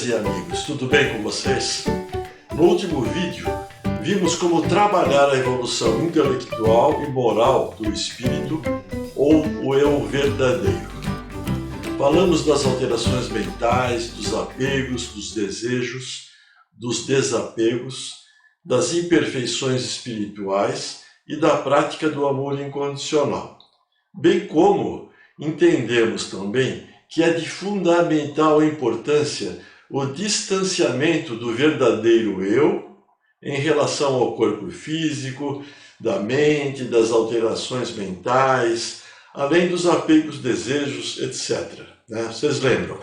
amigas e amigos, tudo bem com vocês? No último vídeo, vimos como trabalhar a evolução intelectual e moral do espírito ou o eu verdadeiro. Falamos das alterações mentais, dos apegos, dos desejos, dos desapegos, das imperfeições espirituais e da prática do amor incondicional. Bem como entendemos também que é de fundamental importância o distanciamento do verdadeiro eu em relação ao corpo físico, da mente, das alterações mentais, além dos apegos, desejos, etc. Vocês lembram?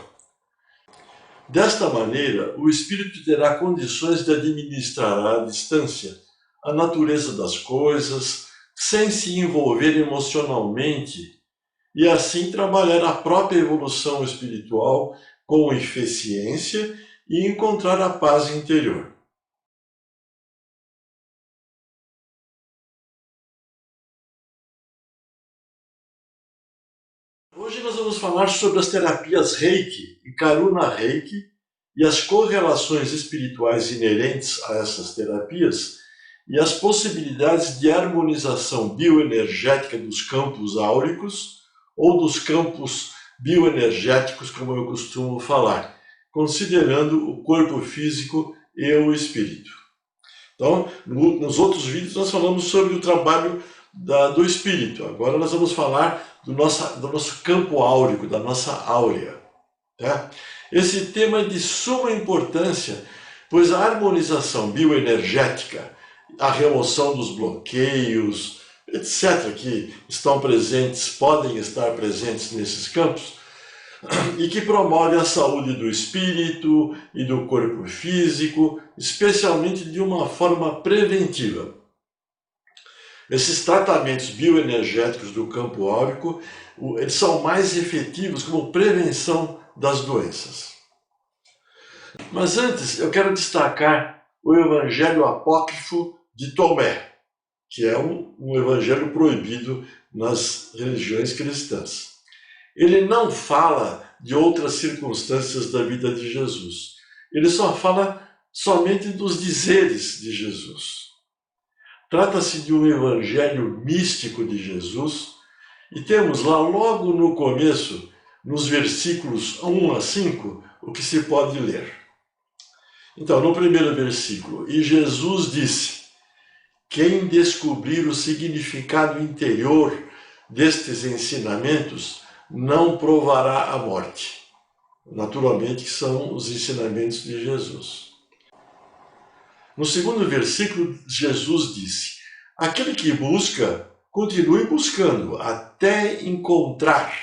Desta maneira, o espírito terá condições de administrar à distância a natureza das coisas, sem se envolver emocionalmente, e assim trabalhar a própria evolução espiritual com eficiência e encontrar a paz interior. Hoje nós vamos falar sobre as terapias Reiki e Karuna Reiki e as correlações espirituais inerentes a essas terapias e as possibilidades de harmonização bioenergética dos campos áuricos ou dos campos bioenergéticos, como eu costumo falar, considerando o corpo físico e o espírito. Então, nos outros vídeos nós falamos sobre o trabalho do espírito. Agora nós vamos falar do nosso campo áurico, da nossa áurea. Tá? Esse tema é de suma importância, pois a harmonização bioenergética, a remoção dos bloqueios, etc., que estão presentes, podem estar presentes nesses campos, e que promove a saúde do espírito e do corpo físico, especialmente de uma forma preventiva. Esses tratamentos bioenergéticos do campo áurico, eles são mais efetivos como prevenção das doenças. Mas antes, eu quero destacar o Evangelho Apócrifo de Tomé, que é um evangelho proibido nas religiões cristãs. Ele não fala de outras circunstâncias da vida de Jesus. Ele só fala somente dos dizeres de Jesus. Trata-se de um evangelho místico de Jesus, e temos lá logo no começo, nos versículos 1 a 5, o que se pode ler. Então, no primeiro versículo, e Jesus disse: quem descobrir o significado interior destes ensinamentos não provará a morte. Naturalmente que são os ensinamentos de Jesus. No segundo versículo, Jesus disse: aquele que busca, continue buscando até encontrar.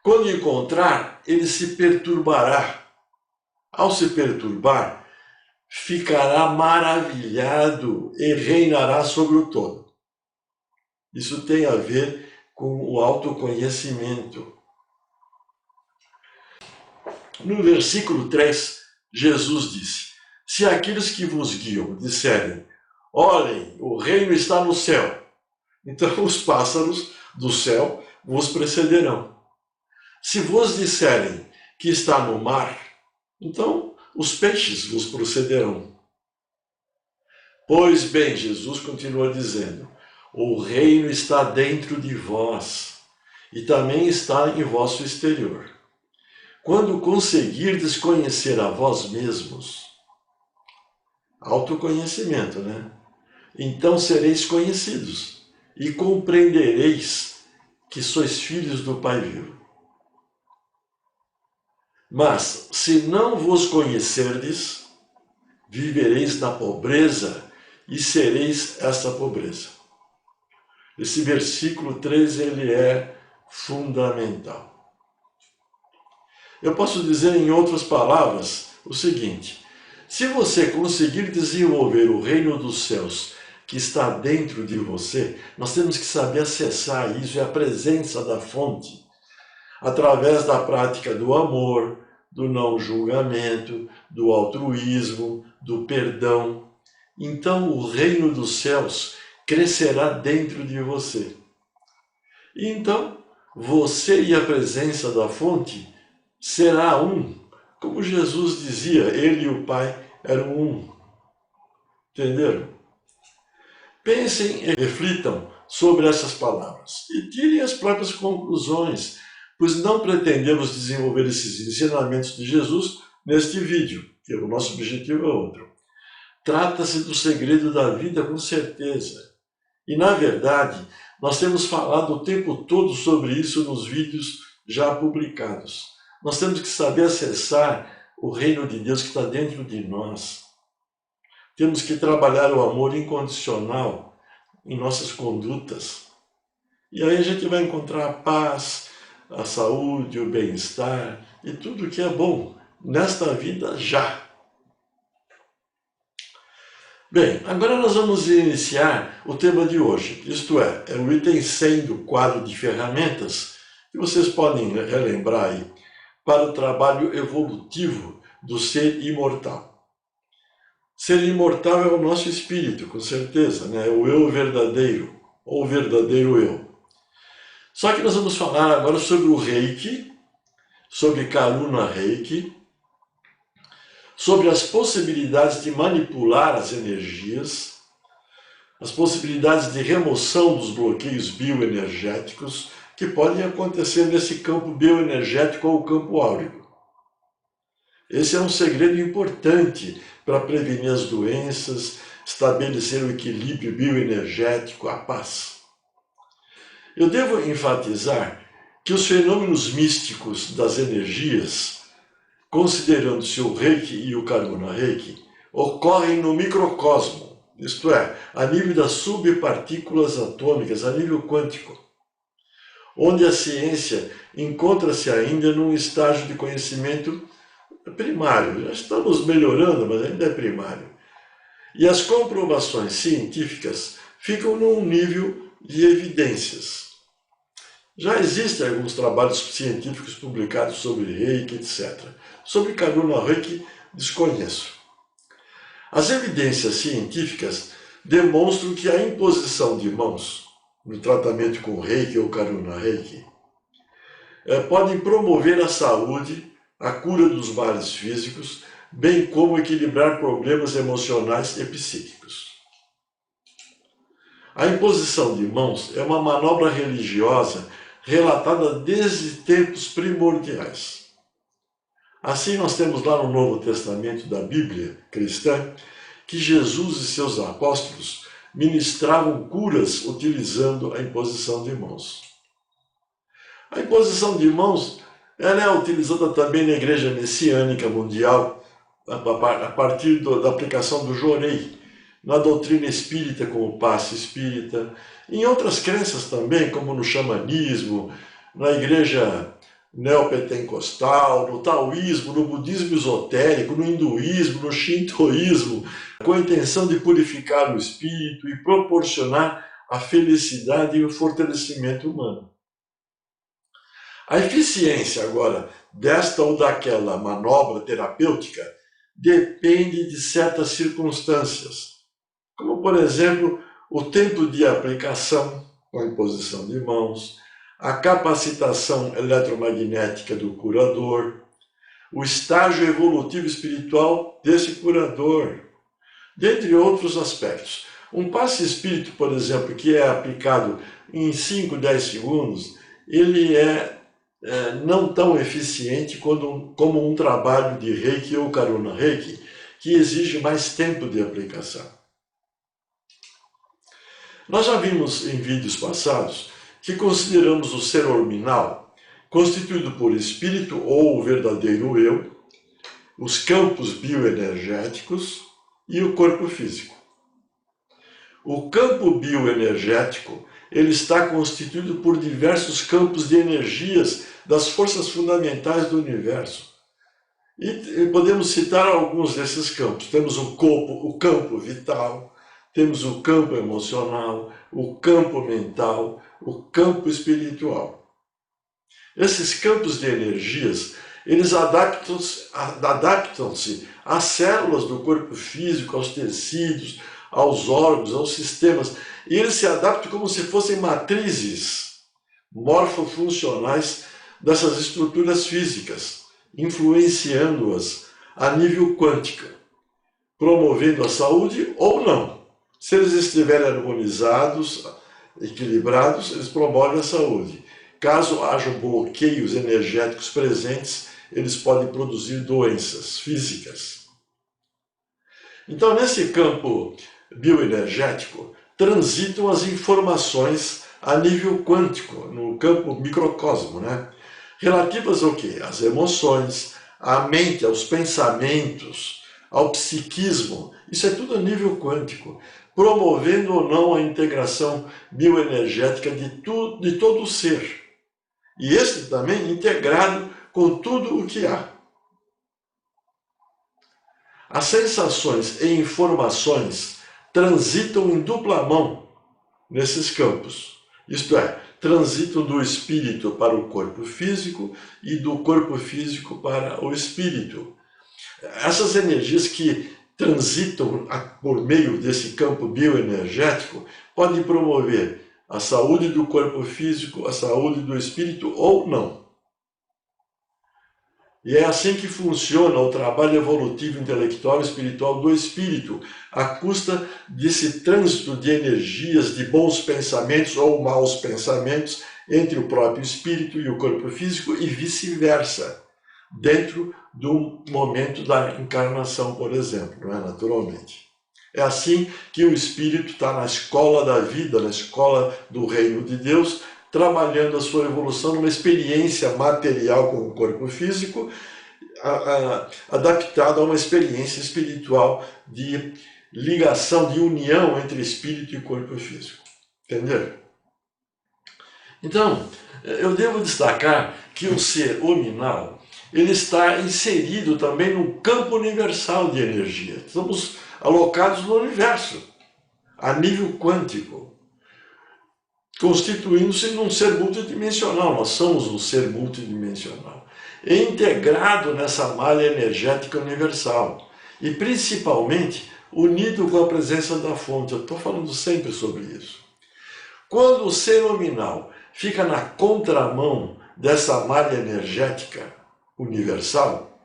Quando encontrar, ele se perturbará. Ao se perturbar, ficará maravilhado e reinará sobre o todo. Isso tem a ver com o autoconhecimento. No versículo 3, Jesus disse: se aqueles que vos guiam disserem, olhem, o reino está no céu, então os pássaros do céu vos precederão. Se vos disserem que está no mar, então os peixes vos precederão. Pois bem, Jesus continua dizendo, o reino está dentro de vós e também está em vosso exterior. Quando conseguirdes conhecer a vós mesmos, autoconhecimento, então sereis conhecidos e compreendereis que sois filhos do Pai vivo. Mas, se não vos conhecerdes, vivereis na pobreza e sereis essa pobreza. Esse versículo 13, ele é fundamental. Eu posso dizer em outras palavras o seguinte: se você conseguir desenvolver o reino dos céus que está dentro de você, nós temos que saber acessar isso, é a presença da fonte, através da prática do amor, do não julgamento, do altruísmo, do perdão. Então o reino dos céus crescerá dentro de você. E então você e a presença da fonte será um, Como Jesus dizia, ele e o Pai eram um. Entenderam? Pensem e reflitam sobre essas palavras e tirem as próprias conclusões, pois não pretendemos desenvolver esses ensinamentos de Jesus neste vídeo, que o nosso objetivo é outro. Trata-se do segredo da vida com certeza. E, na verdade, nós temos falado o tempo todo sobre isso nos vídeos já publicados. Nós temos que saber acessar o reino de Deus que está dentro de nós. Temos que trabalhar o amor incondicional em nossas condutas. E aí a gente vai encontrar a paz, a saúde, o bem-estar e tudo que é bom nesta vida já. Bem, agora nós vamos iniciar o tema de hoje, isto é o item 100 do quadro de ferramentas, que vocês podem relembrar aí, para o trabalho evolutivo do ser imortal. Ser imortal é o nosso espírito, com certeza, né? O eu verdadeiro, ou o verdadeiro eu. Só que nós vamos falar agora sobre o Reiki, sobre Karuna Reiki, sobre as possibilidades de manipular as energias, as possibilidades de remoção dos bloqueios bioenergéticos que podem acontecer nesse campo bioenergético ou campo áurico. Esse é um segredo importante para prevenir as doenças, estabelecer o equilíbrio bioenergético, a paz. Eu devo enfatizar que os fenômenos místicos das energias, considerando-se o Reiki e o Karuna Reiki, ocorrem no microcosmo, isto é, a nível das subpartículas atômicas, a nível quântico, onde a ciência encontra-se ainda num estágio de conhecimento primário. Já estamos melhorando, mas ainda é primário. E as comprovações científicas ficam num nível de evidências. Já existem alguns trabalhos científicos publicados sobre Reiki, etc. Sobre Karuna Reiki, desconheço. As evidências científicas demonstram que a imposição de mãos no tratamento com Reiki ou Karuna Reiki podem promover a saúde, a cura dos males físicos, bem como equilibrar problemas emocionais e psíquicos. A imposição de mãos é uma manobra religiosa relatada desde tempos primordiais. Assim nós temos lá no Novo Testamento da Bíblia cristã que Jesus e seus apóstolos ministravam curas utilizando a imposição de mãos. A imposição de mãos ela é utilizada também na Igreja Messiânica Mundial a partir da aplicação do Jorei, na doutrina espírita com o passe espírita, em outras crenças também, como no xamanismo, na igreja neopentecostal, no taoísmo, no budismo esotérico, no hinduísmo, no shintoísmo, com a intenção de purificar o espírito e proporcionar a felicidade e o fortalecimento humano. A eficiência, agora, desta ou daquela manobra terapêutica depende de certas circunstâncias, como, por exemplo, o tempo de aplicação com a imposição de mãos, a capacitação eletromagnética do curador, o estágio evolutivo espiritual desse curador, dentre outros aspectos. Um passe espírito, por exemplo, que é aplicado em 5, 10 segundos, ele é não tão eficiente como um trabalho de Reiki ou Karuna Reiki, que exige mais tempo de aplicação. Nós já vimos em vídeos passados que consideramos o ser horminal constituído por espírito ou o verdadeiro eu, os campos bioenergéticos e o corpo físico. O campo bioenergético ele está constituído por diversos campos de energias das forças fundamentais do universo. E podemos citar alguns desses campos. Temos o campo vital, temos o campo emocional, o campo mental, o campo espiritual. Esses campos de energias, eles adaptam-se às células do corpo físico, aos tecidos, aos órgãos, aos sistemas, e eles se adaptam como se fossem matrizes morfofuncionais dessas estruturas físicas, influenciando-as a nível quântico, promovendo a saúde ou não. Se eles estiverem harmonizados, equilibrados, eles promovem a saúde. Caso hajam bloqueios energéticos presentes, eles podem produzir doenças físicas. Então, nesse campo bioenergético, transitam as informações a nível quântico, no campo microcosmo, né? Relativas ao quê? Às emoções, à mente, aos pensamentos, ao psiquismo. Isso é tudo a nível quântico, promovendo ou não a integração bioenergética de todo o ser. E este também integrado com tudo o que há. As sensações e informações transitam em dupla mão nesses campos. Isto é, transitam do espírito para o corpo físico e do corpo físico para o espírito. Essas energias que transitam por meio desse campo bioenergético podem promover a saúde do corpo físico, a saúde do espírito ou não. E é assim que funciona o trabalho evolutivo intelectual e espiritual do espírito, à custa desse trânsito de energias de bons pensamentos ou maus pensamentos entre o próprio espírito e o corpo físico e vice-versa, dentro do momento da encarnação, por exemplo, não é? Naturalmente. É assim que o espírito está na escola da vida, na escola do reino de Deus, trabalhando a sua evolução numa experiência material com o corpo físico, adaptado a uma experiência espiritual de ligação, de união entre espírito e corpo físico. Entenderam? Então, eu devo destacar que o ser hominal, ele está inserido também no campo universal de energia. Estamos alocados no universo, a nível quântico, constituindo-se num ser multidimensional. Nós somos um ser multidimensional, integrado nessa malha energética universal e principalmente unido com a presença da fonte. Eu estou falando sempre sobre isso. Quando o ser nominal fica na contramão dessa malha energética universal,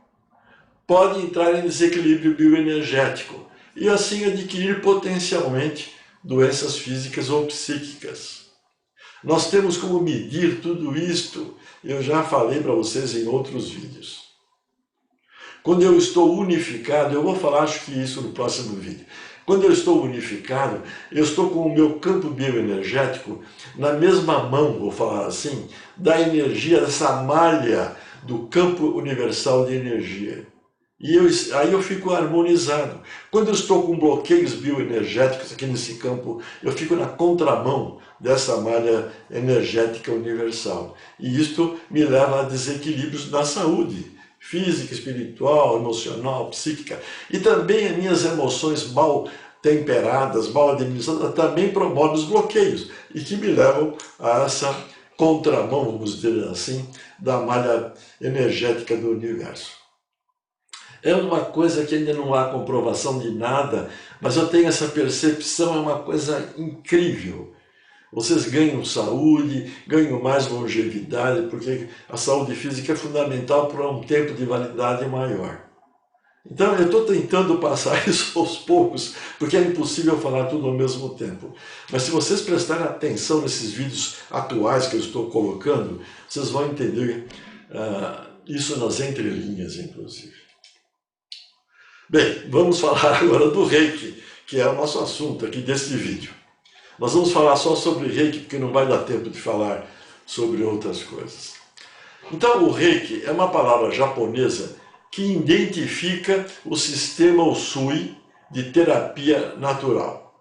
pode entrar em desequilíbrio bioenergético e assim adquirir potencialmente doenças físicas ou psíquicas. Nós temos como medir tudo isto, eu já falei para vocês em outros vídeos. Quando eu estou unificado, eu vou falar acho que isso no próximo vídeo. Quando eu estou unificado, eu estou com o meu campo bioenergético na mesma mão, vou falar assim, da energia, dessa malha do campo universal de energia. E aí eu fico harmonizado. Quando eu estou com bloqueios bioenergéticos aqui nesse campo, eu fico na contramão dessa malha energética universal. E isto me leva a desequilíbrios na saúde física, espiritual, emocional, psíquica. E também as minhas emoções mal temperadas, mal administradas, também promovem os bloqueios e que me levam a essa contramão, vamos dizer assim, da malha energética do universo. É uma coisa que ainda não há comprovação de nada, mas eu tenho essa percepção, é uma coisa incrível. Vocês ganham saúde, ganham mais longevidade, porque a saúde física é fundamental para um tempo de validade maior. Então eu estou tentando passar isso aos poucos, porque é impossível falar tudo ao mesmo tempo. Mas se vocês prestarem atenção nesses vídeos atuais que eu estou colocando, vocês vão entender isso nas entrelinhas, inclusive. Bem, vamos falar agora do Reiki, que é o nosso assunto aqui deste vídeo. Nós vamos falar só sobre Reiki, porque não vai dar tempo de falar sobre outras coisas. Então, o Reiki é uma palavra japonesa que identifica o sistema Usui de terapia natural.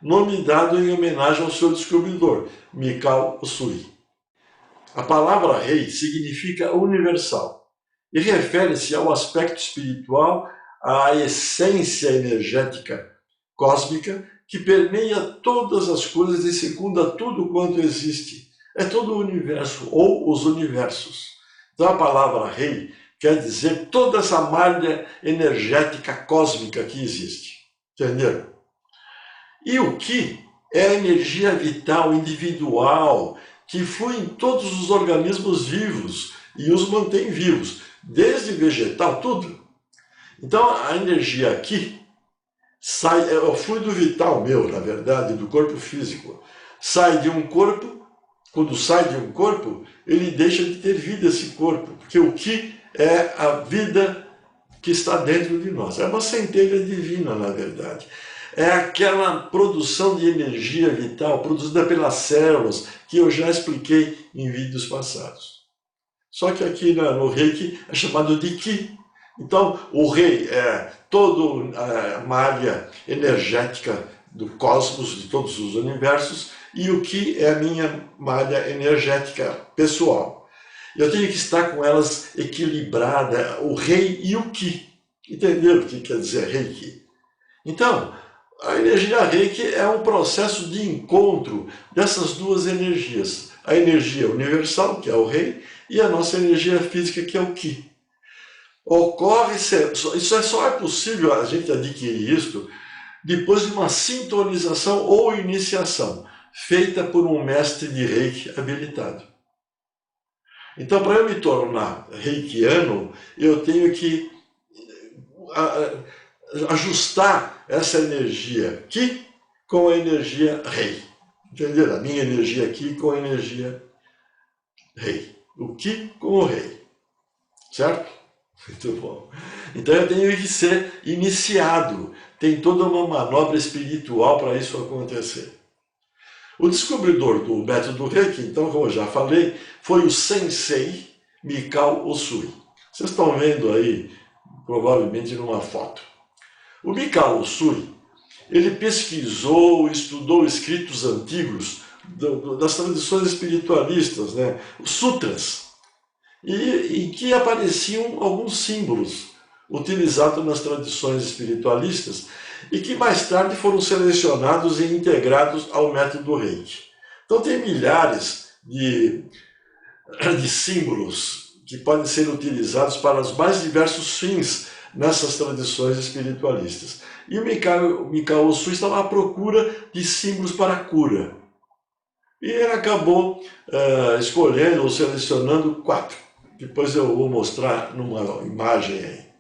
Nome dado em homenagem ao seu descobridor, Mikao Usui. A palavra Rei significa universal e refere-se ao aspecto espiritual, à essência energética cósmica que permeia todas as coisas e circunda tudo quanto existe. É todo o universo, ou os universos. Então a palavra Rei quer dizer toda essa malha energética cósmica que existe. Entenderam? E o Ki é a energia vital individual que flui em todos os organismos vivos e os mantém vivos, desde vegetal, tudo. Então a energia aqui sai, é o fluido vital meu, na verdade, do corpo físico. Sai de um corpo, quando sai de um corpo, ele deixa de ter vida esse corpo, porque o Ki é a vida que está dentro de nós. É uma centelha divina, na verdade. É aquela produção de energia vital produzida pelas células que eu já expliquei em vídeos passados. Só que aqui no Reiki é chamado de Ki. Então, o Rei é toda a malha energética do cosmos, de todos os universos, e o Ki é a minha malha energética pessoal. Eu tenho que estar com elas equilibradas, o Rei e o Ki. Entenderam o que quer dizer Reiki? Então, a energia Reiki é um processo de encontro dessas duas energias. A energia universal, que é o Rei, e a nossa energia física, que é o Ki. Ocorre, isso só é possível a gente adquirir isso depois de uma sintonização ou iniciação feita por um mestre de Reiki habilitado. Então, para eu me tornar reikiano, eu tenho que ajustar essa energia Ki com a energia Rei. Entenderam? A minha energia Ki com a energia Rei. O Ki com o Rei. Certo? Muito bom. Então eu tenho que ser iniciado. Tem toda uma manobra espiritual para isso acontecer. O descobridor do método Reiki, então, como eu já falei, foi o Sensei Mikao Usui. Vocês estão vendo aí, provavelmente numa foto. O Mikao Usui, ele pesquisou, estudou escritos antigos das tradições espiritualistas, né? Os sutras, e em que apareciam alguns símbolos utilizados nas tradições espiritualistas e que mais tarde foram selecionados e integrados ao método Reiki. Então tem milhares de símbolos que podem ser utilizados para os mais diversos fins nessas tradições espiritualistas. E o Mikao Usui estava à procura de símbolos para a cura. E ele acabou escolhendo ou selecionando 4. Depois eu vou mostrar numa imagem aí.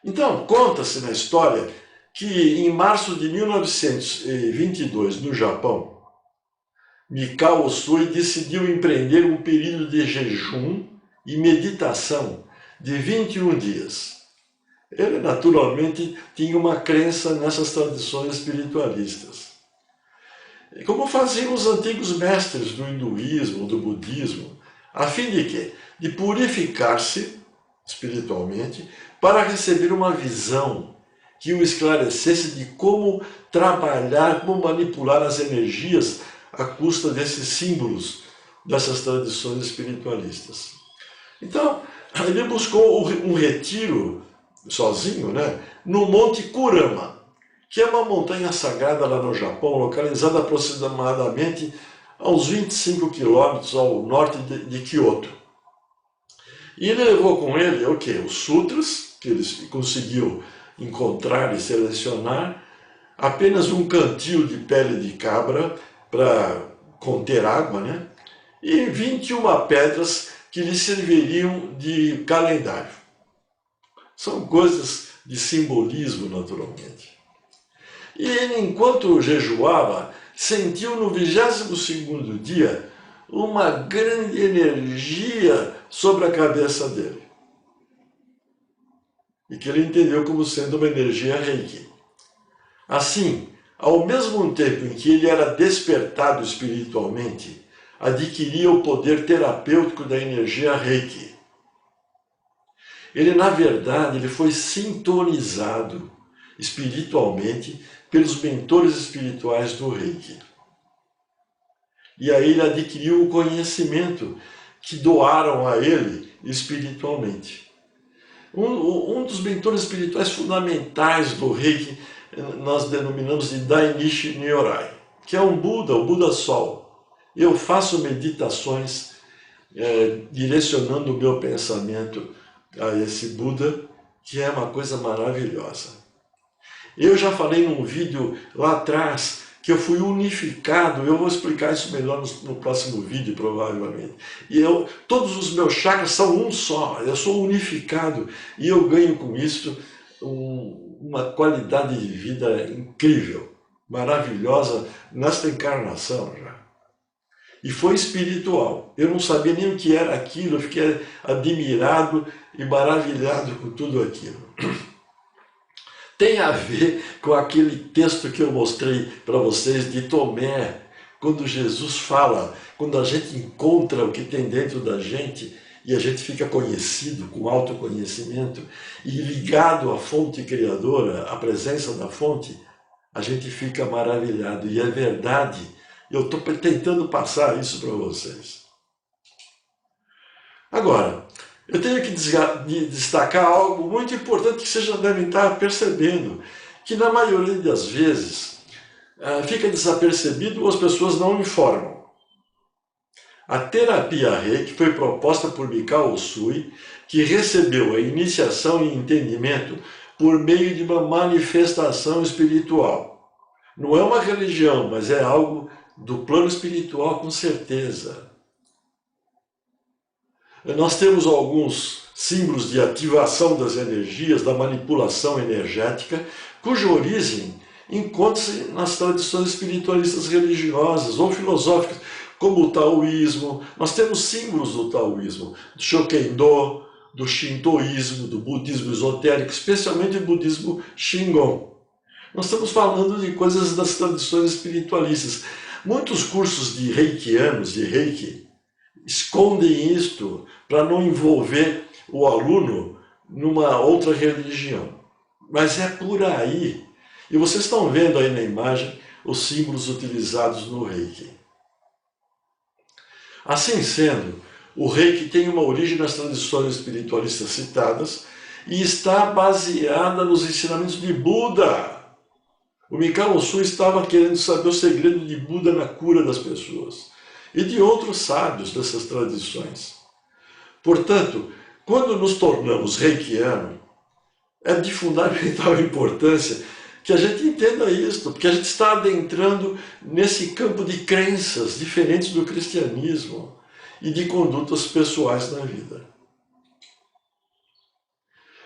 Então, conta-se na história que em março de 1922, no Japão, Mikao Usui decidiu empreender um período de jejum e meditação de 21 dias. Ele, naturalmente, tinha uma crença nessas tradições espiritualistas. Como faziam os antigos mestres do hinduísmo, do budismo, a fim de quê? De purificar-se espiritualmente para receber uma visão que o esclarecesse de como trabalhar, como manipular as energias à custa desses símbolos, dessas tradições espiritualistas. Então, ele buscou um retiro sozinho, né, no Monte Kurama, que é uma montanha sagrada lá no Japão, localizada aproximadamente a uns 25 quilômetros ao norte de Kyoto. E ele levou com ele o quê? Os sutras, que ele conseguiu encontrar e selecionar, apenas um cantil de pele de cabra para conter água, né? E 21 pedras que lhe serviriam de calendário. São coisas de simbolismo, naturalmente. E ele, enquanto jejuava, sentiu no 22º dia uma grande energia sobre a cabeça dele. E que ele entendeu como sendo uma energia Reiki. Assim, ao mesmo tempo em que ele era despertado espiritualmente, adquiria o poder terapêutico da energia Reiki. Ele, na verdade, ele foi sintonizado espiritualmente pelos mentores espirituais do Reiki. E aí ele adquiriu o conhecimento que doaram a ele espiritualmente. Um dos mentores espirituais fundamentais do Reiki nós denominamos de Dainichi Nyorai, que é um Buda, o Buda Sol. Eu faço meditações direcionando o meu pensamento a esse Buda, que é uma coisa maravilhosa. Eu já falei num vídeo lá atrás que eu fui unificado. Eu vou explicar isso melhor no próximo vídeo, provavelmente. Todos os meus chakras são um só, eu sou unificado e eu ganho com isso uma qualidade de vida incrível, maravilhosa nesta encarnação já. E foi espiritual. Eu não sabia nem o que era aquilo, eu fiquei admirado e maravilhado com tudo aquilo. Tem a ver com aquele texto que eu mostrei para vocês de Tomé, quando Jesus fala, quando a gente encontra o que tem dentro da gente e a gente fica conhecido, com autoconhecimento e ligado à fonte criadora, à presença da fonte, a gente fica maravilhado. E é verdade, eu estou tentando passar isso para vocês. Agora, eu tenho que destacar algo muito importante que vocês já devem estar percebendo, que na maioria das vezes fica desapercebido ou as pessoas não informam. A terapia Reiki foi proposta por Mikao Usui, que recebeu a iniciação e entendimento por meio de uma manifestação espiritual. Não é uma religião, mas é algo do plano espiritual com certeza. Nós temos alguns símbolos de ativação das energias, da manipulação energética, cuja origem encontra-se nas tradições espiritualistas religiosas ou filosóficas, como o taoísmo. Nós temos símbolos do taoísmo, do Shokendo, do shintoísmo, do budismo esotérico, especialmente o budismo Shingon. Nós estamos falando de coisas das tradições espiritualistas. Muitos cursos de reikianos, de reiki, escondem isto para não envolver o aluno numa outra religião. Mas é por aí. E vocês estão vendo aí na imagem os símbolos utilizados no Reiki. Assim sendo, o Reiki tem uma origem nas tradições espiritualistas citadas e está baseada nos ensinamentos de Buda. O Mikao Usui estava querendo saber o segredo de Buda na cura das pessoas e de outros sábios dessas tradições. Portanto, quando nos tornamos reikianos, é de fundamental importância que a gente entenda isso, porque a gente está adentrando nesse campo de crenças diferentes do cristianismo e de condutas pessoais na vida.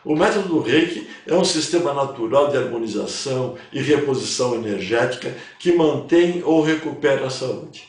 O método do Reiki é um sistema natural de harmonização e reposição energética que mantém ou recupera a saúde.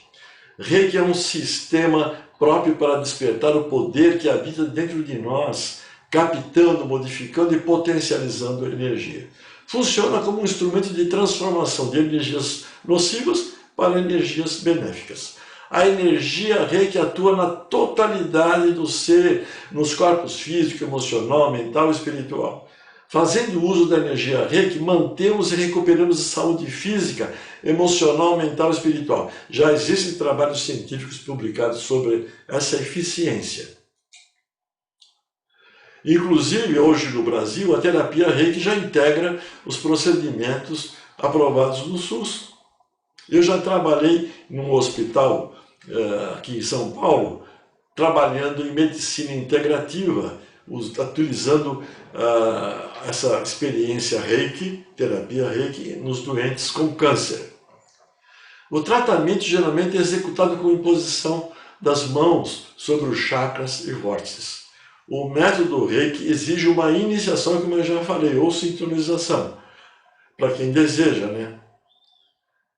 Reiki é um sistema próprio para despertar o poder que habita dentro de nós, captando, modificando e potencializando a energia. Funciona como um instrumento de transformação de energias nocivas para energias benéficas. A energia Reiki atua na totalidade do ser, nos corpos físico, emocional, mental e espiritual. Fazendo uso da energia Reiki, mantemos e recuperamos a saúde física, emocional, mental e espiritual. Já existem trabalhos científicos publicados sobre essa eficiência. Inclusive, hoje no Brasil, a terapia Reiki já integra os procedimentos aprovados no SUS. Eu já trabalhei num hospital aqui em São Paulo, trabalhando em medicina integrativa, utilizando essa experiência Reiki, terapia Reiki, nos doentes com câncer. O tratamento geralmente é executado com imposição das mãos sobre os chakras e vórtices. O método Reiki exige uma iniciação, como eu já falei, ou sincronização, para quem deseja, né?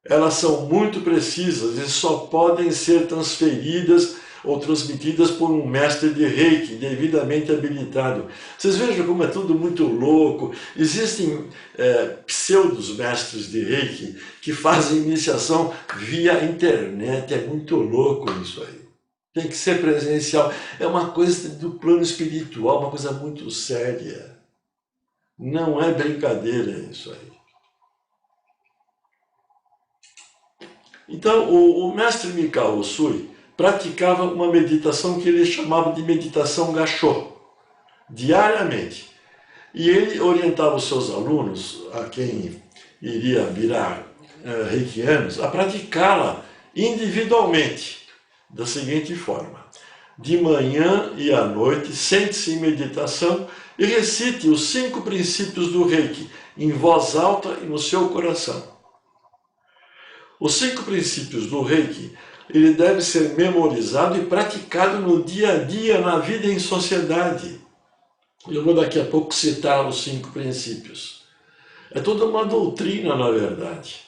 Elas são muito precisas e só podem ser transferidas ou transmitidas por um mestre de Reiki devidamente habilitado. Vocês vejam como é tudo muito louco. Existem pseudos mestres de Reiki que fazem iniciação via internet. É muito louco isso aí. Tem que ser presencial. É uma coisa do plano espiritual, uma coisa muito séria. Não é brincadeira isso aí. Então, o mestre Mikao Usui praticava uma meditação que ele chamava de meditação Gassho, diariamente. E ele orientava os seus alunos, a quem iria virar reikianos, a praticá-la individualmente, da seguinte forma: de manhã e à noite, sente-se em meditação e recite os 5 princípios do Reiki, em voz alta e no seu coração. Os 5 princípios do Reiki, ele deve ser memorizado e praticado no dia a dia, na vida em sociedade. Eu vou daqui a pouco citar os 5 princípios. É toda uma doutrina, na verdade.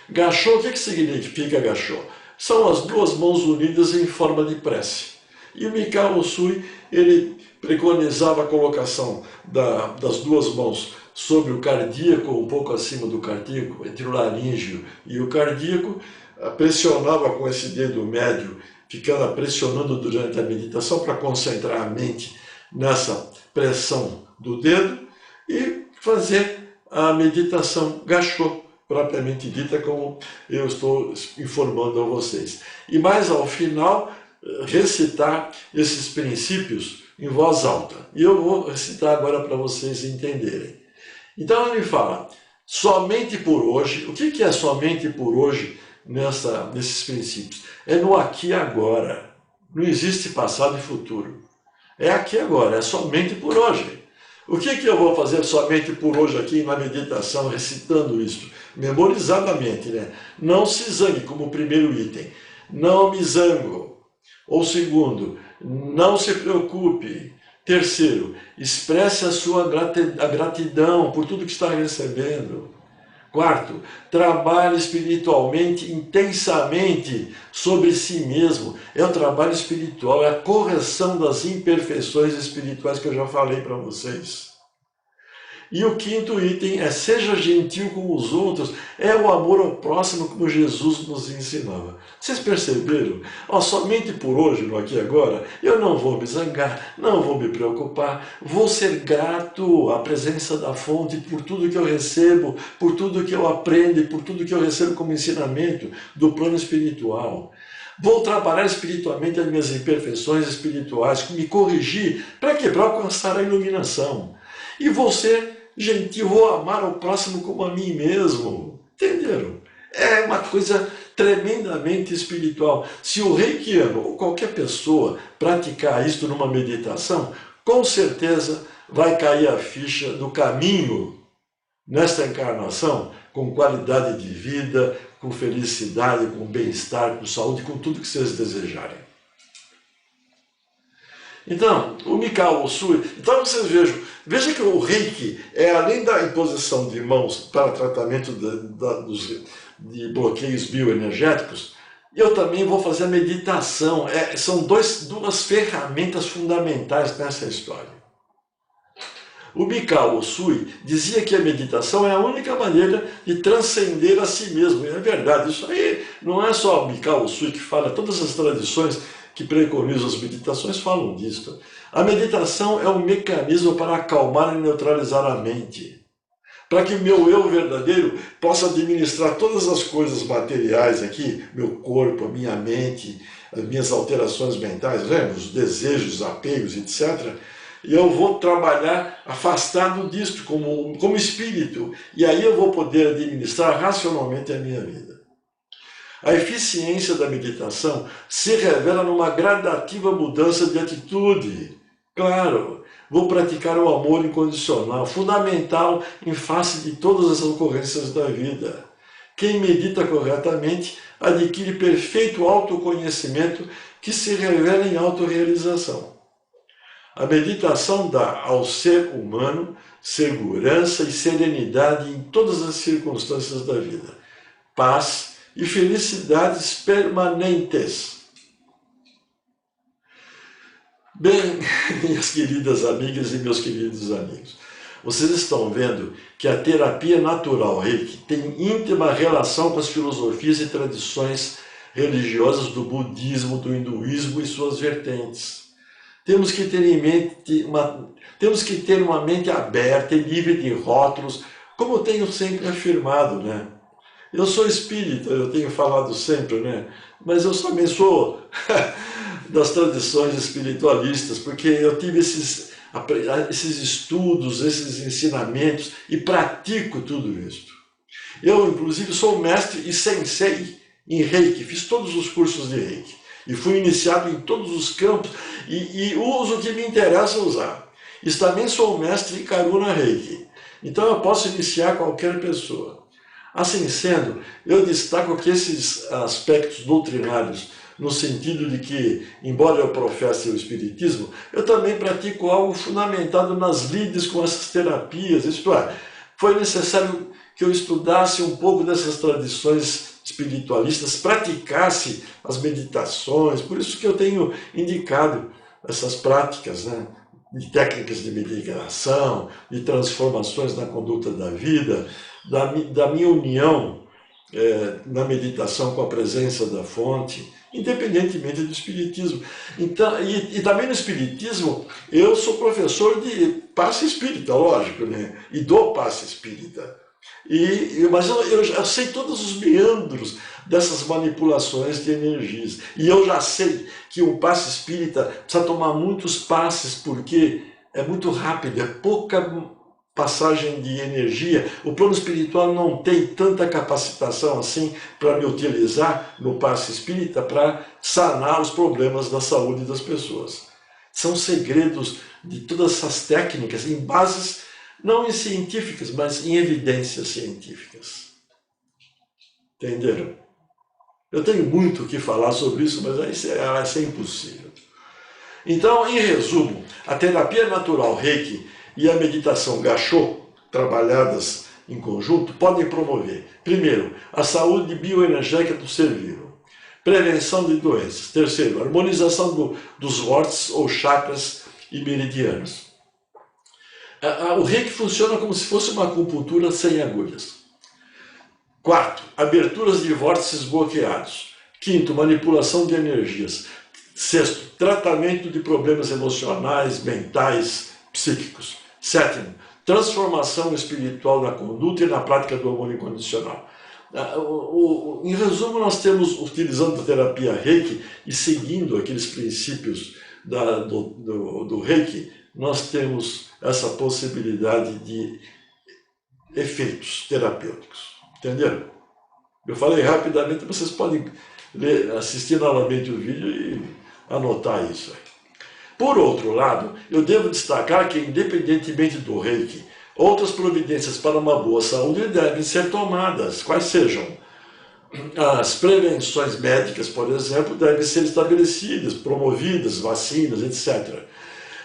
Gachô, o que significa gachô? São as 2 mãos unidas em forma de prece. E o Mikao Usui, ele preconizava a colocação das 2 mãos sobre o cardíaco, um pouco acima do cardíaco, entre o laríngeo e o cardíaco, pressionava com esse dedo médio, ficando pressionando durante a meditação para concentrar a mente nessa pressão do dedo e fazer a meditação gachô, propriamente dita, como eu estou informando a vocês. E mais ao final, recitar esses princípios em voz alta. E eu vou recitar agora para vocês entenderem. Então ela me fala, somente por hoje. O que é somente por hoje nesses princípios? É no aqui e agora. Não existe passado e futuro. É aqui e agora, é somente por hoje. O que eu vou fazer somente por hoje aqui na meditação, recitando isso? Memorizadamente, né? Não se zangue, como primeiro item. Não me zango. Ou segundo, não se preocupe. Terceiro, expresse a sua gratidão por tudo que está recebendo. Quarto, trabalhe espiritualmente, intensamente sobre si mesmo. É o trabalho espiritual, é a correção das imperfeições espirituais que eu já falei para vocês. E o 5º item é seja gentil com os outros, é o amor ao próximo como Jesus nos ensinava. Vocês perceberam? Somente por hoje, no aqui e agora, eu não vou me zangar, não vou me preocupar, vou ser grato à presença da fonte por tudo que eu recebo, por tudo que eu aprendo e por tudo que eu recebo como ensinamento do plano espiritual. Vou trabalhar espiritualmente as minhas imperfeições espirituais, me corrigir, para quê? Para alcançar a iluminação. E vou ser gentil, vou amar o próximo como a mim mesmo. Entenderam? É uma coisa tremendamente espiritual. Se o reikiano ou qualquer pessoa praticar isto numa meditação, com certeza vai cair a ficha do caminho nesta encarnação com qualidade de vida, com felicidade, com bem-estar, com saúde, com tudo que vocês desejarem. Então, o Mikao Usui, então vocês vejam que o Reiki é, além da imposição de mãos para tratamento de bloqueios bioenergéticos, eu também vou fazer a meditação. São duas ferramentas fundamentais nessa história. O Mikao Usui dizia que a meditação é a única maneira de transcender a si mesmo. E é verdade, isso aí não é só o Mikao Usui que fala, todas as tradições que preconizam as meditações falam disso. A meditação é um mecanismo para acalmar e neutralizar a mente, para que o meu eu verdadeiro possa administrar todas as coisas materiais aqui, meu corpo, a minha mente, as minhas alterações mentais, os desejos, apegos, etc. E eu vou trabalhar afastado disto como espírito, e aí eu vou poder administrar racionalmente a minha vida. A eficiência da meditação se revela numa gradativa mudança de atitude. Claro, vou praticar o amor incondicional, fundamental em face de todas as ocorrências da vida. Quem medita corretamente adquire perfeito autoconhecimento que se revela em autorrealização. A meditação dá ao ser humano segurança e serenidade em todas as circunstâncias da vida, paz e felicidades permanentes. Bem, minhas queridas amigas e meus queridos amigos, vocês estão vendo que a terapia natural Reiki tem íntima relação com as filosofias e tradições religiosas do budismo, do hinduísmo e suas vertentes. Temos que ter uma mente aberta e livre de rótulos, como eu tenho sempre afirmado, né? Eu sou espírita, eu tenho falado sempre, né? Mas eu também sou das tradições espiritualistas, porque eu tive esses estudos, esses ensinamentos e pratico tudo isso. Eu, inclusive, sou mestre e sensei em Reiki, fiz todos os cursos de Reiki e fui iniciado em todos os campos e uso o que me interessa usar. E também sou mestre em Karuna Reiki, então eu posso iniciar qualquer pessoa. Assim sendo, eu destaco que esses aspectos doutrinários, no sentido de que, embora eu professe o espiritismo, eu também pratico algo fundamentado nas lides com essas terapias, isto é, foi necessário que eu estudasse um pouco dessas tradições espiritualistas, praticasse as meditações, por isso que eu tenho indicado essas práticas, né, de técnicas de meditação, de transformações na conduta da vida, da minha união na meditação com a presença da fonte, independentemente do espiritismo. Então, e também no espiritismo, eu sou professor de passe espírita, lógico, né? E dou passe espírita. Mas eu já sei todos os meandros dessas manipulações de energias. E eu já sei que um passe espírita precisa tomar muitos passes, porque é muito rápido, é pouca passagem de energia. O plano espiritual não tem tanta capacitação assim para me utilizar no passe espírita para sanar os problemas da saúde das pessoas. São segredos de todas essas técnicas em bases não em científicas, mas em evidências científicas. Entenderam? Eu tenho muito o que falar sobre isso, mas vai ser impossível. Então, em resumo, a terapia natural Reiki e a meditação Gachô, trabalhadas em conjunto, podem promover, primeiro, a saúde bioenergética do ser vivo, prevenção de doenças, terceiro, harmonização dos vórtices ou chakras e meridianos. O Reiki funciona como se fosse uma acupuntura sem agulhas. Quarto, aberturas de vórtices bloqueados. Quinto, manipulação de energias. Sexto, tratamento de problemas emocionais, mentais, psíquicos. Sétimo, transformação espiritual na conduta e na prática do amor incondicional. Em resumo, nós temos, utilizando a terapia Reiki e seguindo aqueles princípios do Reiki, nós temos essa possibilidade de efeitos terapêuticos. Entenderam? Eu falei rapidamente, vocês podem assistir novamente o vídeo e anotar isso aí. Por outro lado, eu devo destacar que, independentemente do Reiki, outras providências para uma boa saúde devem ser tomadas, quais sejam. As prevenções médicas, por exemplo, devem ser estabelecidas, promovidas, vacinas, etc.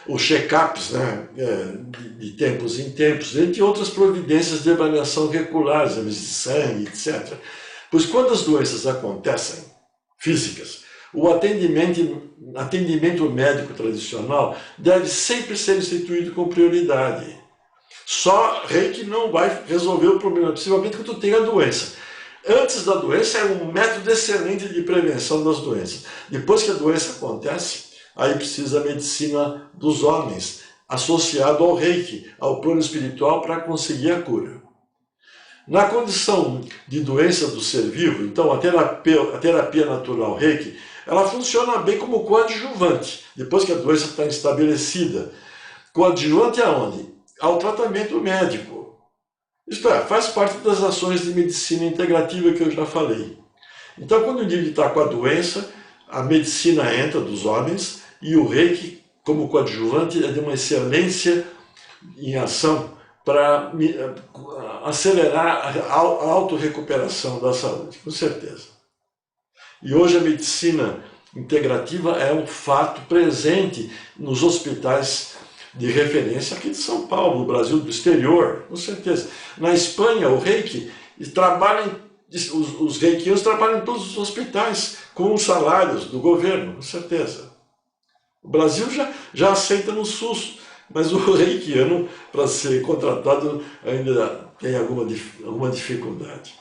Os check-ups, né, de tempos em tempos, entre outras providências de avaliação regular, exames de sangue, etc. Pois quando as doenças acontecem, físicas, o atendimento médico tradicional deve sempre ser instituído com prioridade. Só Reiki não vai resolver o problema, principalmente quando tu tem a doença. Antes da doença é um método excelente de prevenção das doenças. Depois que a doença acontece, aí precisa a medicina dos homens, associado ao Reiki, ao plano espiritual, para conseguir a cura. Na condição de doença do ser vivo, então a terapia natural Reiki, ela funciona bem como coadjuvante, depois que a doença está estabelecida. Coadjuvante aonde? Ao tratamento médico. Isto é, faz parte das ações de medicina integrativa que eu já falei. Então, quando o indivíduo está com a doença, a medicina entra dos homens e o Reiki, como coadjuvante, é de uma excelência em ação para acelerar a autorrecuperação da saúde, com certeza. E hoje a medicina integrativa é um fato presente nos hospitais de referência aqui de São Paulo, no Brasil, do exterior, com certeza. Na Espanha, o Reiki os reikianos trabalham em todos os hospitais com os salários do governo, com certeza. O Brasil já aceita no SUS, mas o reikiano, para ser contratado, ainda tem alguma dificuldade.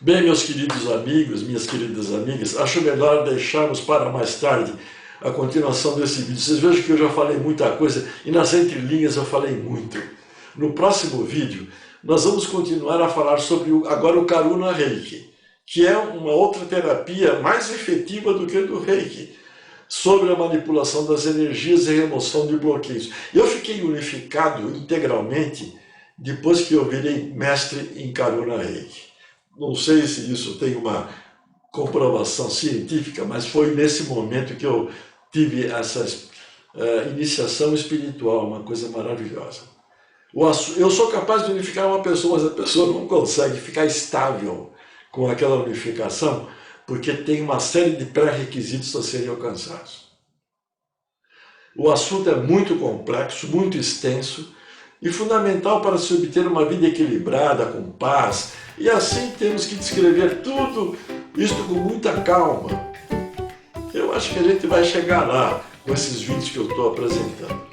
Bem, meus queridos amigos, minhas queridas amigas, acho melhor deixarmos para mais tarde a continuação desse vídeo. Vocês vejam que eu já falei muita coisa e nas entrelinhas eu falei muito. No próximo vídeo, nós vamos continuar a falar sobre agora o Karuna Reiki, que é uma outra terapia mais efetiva do que a do Reiki, sobre a manipulação das energias e remoção de bloqueios. Eu fiquei unificado integralmente depois que eu virei mestre em Karuna Reiki. Não sei se isso tem uma comprovação científica, mas foi nesse momento que eu tive essa iniciação espiritual, uma coisa maravilhosa. Eu sou capaz de unificar uma pessoa, mas a pessoa não consegue ficar estável com aquela unificação, porque tem uma série de pré-requisitos a serem alcançados. O assunto é muito complexo, muito extenso e fundamental para se obter uma vida equilibrada, com paz, e assim temos que descrever tudo isto com muita calma. Eu acho que a gente vai chegar lá com esses vídeos que eu estou apresentando.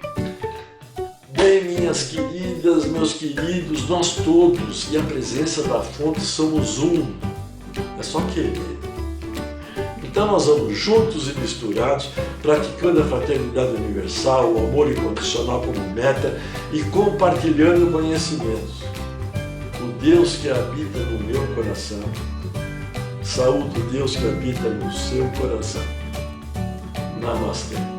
Bem, minhas queridas, meus queridos, nós todos e a presença da fonte somos um. É só querer. Então nós vamos juntos e misturados, praticando a fraternidade universal, o amor incondicional como meta e compartilhando conhecimentos. O Deus que habita no meu coração, saúde o Deus que habita no seu coração. Namastê.